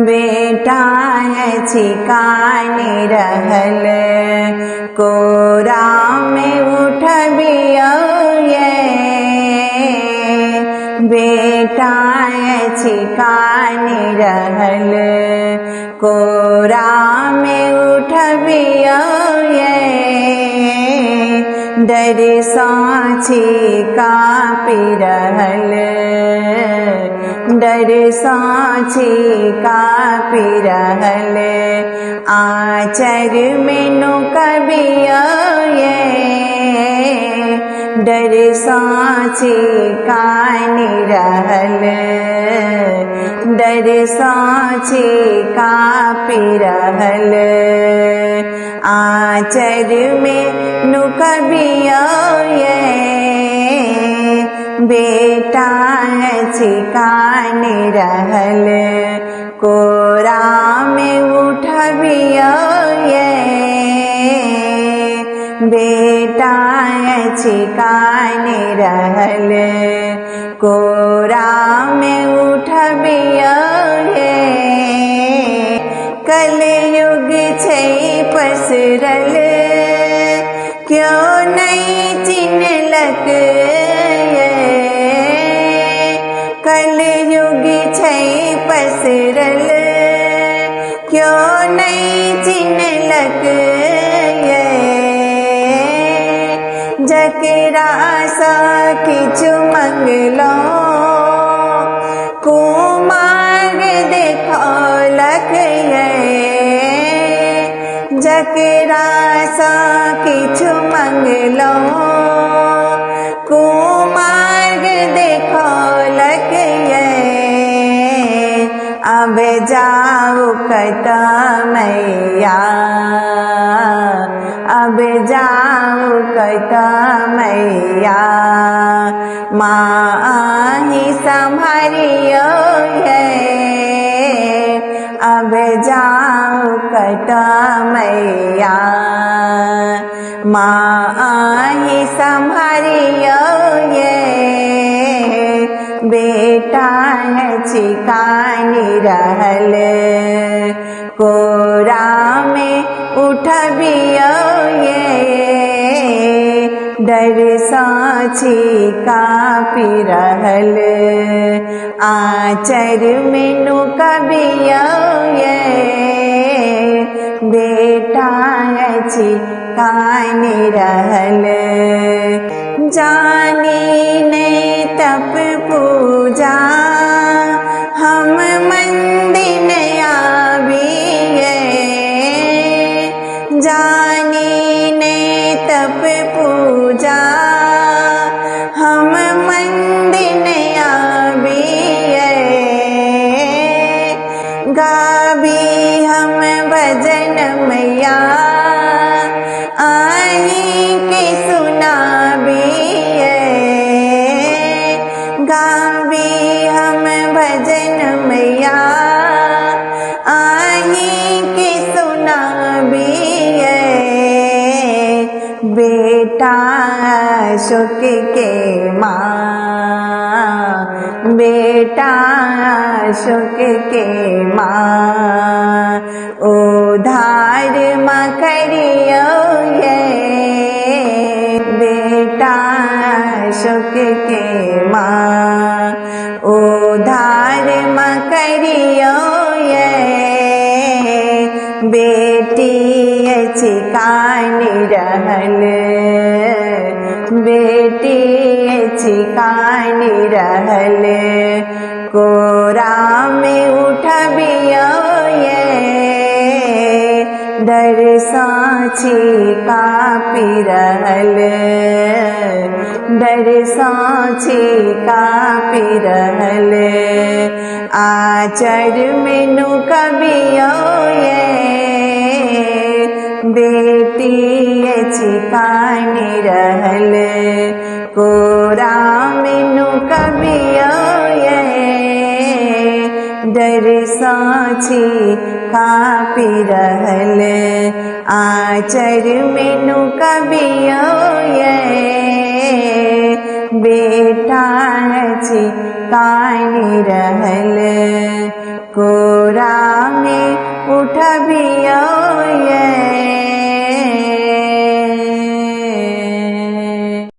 बेटा छिकाने रहल कोरा में उठबियो ये बेटा छिकाने रहल कोरा में उठबियो ये डर साँची काँपि रहल डर साँची काँपि रहल आँचर में नुकबियो ये डर साँची काँपि रहल डर साँची काँपि रहल आँचर में नुकबियो ये बेटा छिकाने रहल कोरा में उठबियो ये बेटा छिकाने रहल कोरा में उठबियो ये कलयुग छै पसरल क्यों नहीं चिन्हलक कलयुग छै पसरल क्यों नहीं चिन्हलक जकरा सा किछु मंगलो कुमार्ग देखौलक जकरा सा किछु मंगलो कुमार्ग देखौलक अब जाऊ कता मैया अब जाऊ कता मैया माँ ही संभालियो ये अब जाऊ कता मैया माँ ही संभालियो ये बेटा छिकाने रहल कोरा में उठबियो ये डर साँची काँपि रहल आँचर में नुकबियो ये बेटा छिकाने रहल जानी ने तप पूजा हम मंदिर आबिए जानी ने तप पूजा हम मंदिर आबिए गाबी हम भजन मैया आई के सुनाबिए गाबी हम भजन मैया आई के सुनाबिए बेटा अशोक के माँ बेटा अशोक के माँ उधार माँ करियो ये बेटा अशोक के माँ उधार माँ करियो ये बेटी छिकाने रहल बेटी छिकाने रहल कोरा में उठबियो ये डर साँची काँपि रहल डर साँची काँपि रहल आँचर में नुकबियो ये बेटी छिकाने रहल कोरा में नुकबियो ये डर साँची काँपि रहल आँचर में नुकबियो ये बेटा छिकाने रहल कोरा में उठबियो ये